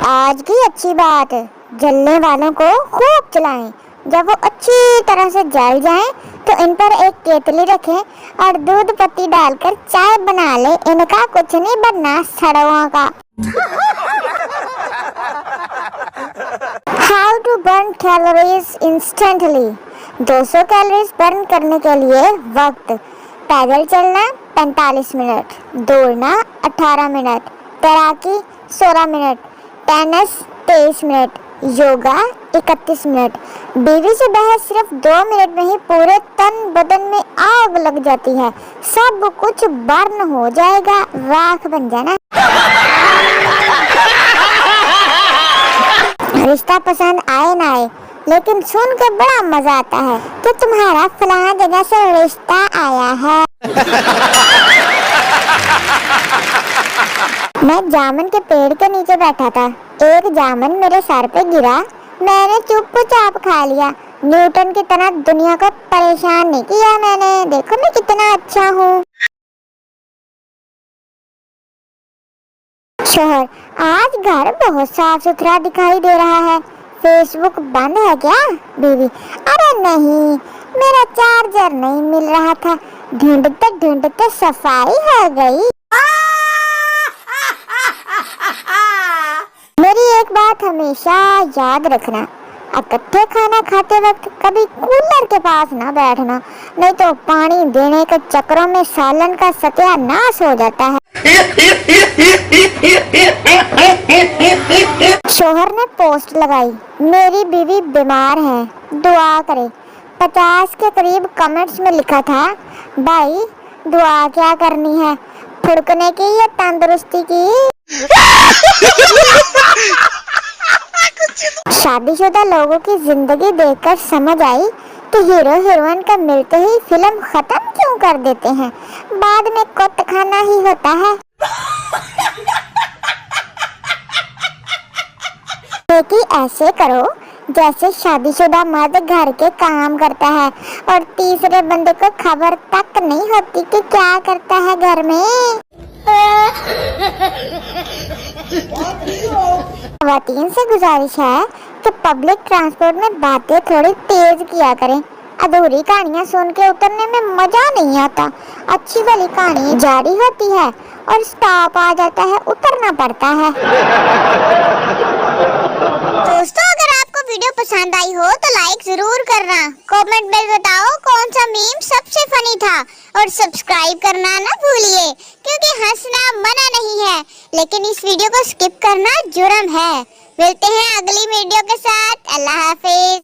आज की अच्छी बात, जलने वालों को खूब जलाएं। जब वो अच्छी तरह से जल जाएं, तो इन पर एक केतली रखें और दूध पत्ती डालकर चाय बना लें। इनका कुछ नहीं बनना सड़ों का। How to burn calories instantly. 200 calories burn करने के लिए वक्त: पैदल चलना 45 मिनट, दौड़ना 18 मिनट, तैराकी 16 minute, tennis 23 minute, yoga 31 minute. बीवी से बहस सिर्फ 2 मिनट में ही पूरे तन बदन में आग लग जाती है। सब कुछ बर्न हो जाएगा, राख बन जाना। रिश्ता पसंद आए ना आए, लेकिन सुन के बड़ा मजा आता है कि तुम्हारा फलां जगह से रिश्ता आया है। मैं जामुन के पेड़ के नीचे बैठा था। एक जामुन मेरे सर पे गिरा, मैंने चुपचाप खा लिया। न्यूटन की तरह दुनिया को परेशान नहीं किया मैंने। देखो मैं कितना अच्छा हूँ। शोहर: आज घर बहुत साफ सुथरा दिखाई दे रहा है, फेसबुक बंद है क्या? बीवी: अरे नहीं, मेरा चार्जर नहीं मिल रहा था, ढूंढते ढूंढते सफाई हो गई। मेरी एक बात हमेशा याद रखना, इकट्ठे खाना खाते वक्त कभी कूलर के पास ना बैठना, नहीं तो पानी देने के चक्करों में सालन का सत्यानाश हो जाता है। शोहर ने पोस्ट लगाई: मेरी बीवी बीमार है, दुआ करे। 50 के करीब कमेंट्स में लिखा था, भाई दुआ क्या करनी है, फुड़कने की या तंदुरुस्ती की। शादीशुदा लोगों की जिंदगी देखकर समझ आई कि हीरो हीरोइन का मिलते ही फिल्म खत्म क्यों कर देते हैं। बाद में कुत्त खाना ही होता है। कि ऐसे करो जैसे शादीशुदा मर्द घर के काम करता है और तीसरे बंदे को खबर तक नहीं होती कि क्या करता है घर में। खवातीन से गुजारिश है कि पब्लिक ट्रांसपोर्ट में बातें थोड़ी तेज किया करें। अधूरी कहानियां सुन के उतरने में मजा नहीं आता। अच्छी वाली कहानी जारी होती है और स्टॉप आ जाता है, उतरना पड़ता है। दोस्तों, अगर आपको वीडियो पसंद आई हो तो लाइक जरूर करना, कमेंट में बताओ कौन सा मीम सबसे फनी था और सब्सक्राइब करना ना भूलिए, क्योंकि हंसना मना नहीं है, लेकिन इस वीडियो को स्किप करना जुर्म है। मिलते हैं अगली वीडियो के साथ। अल्लाह हाफिज।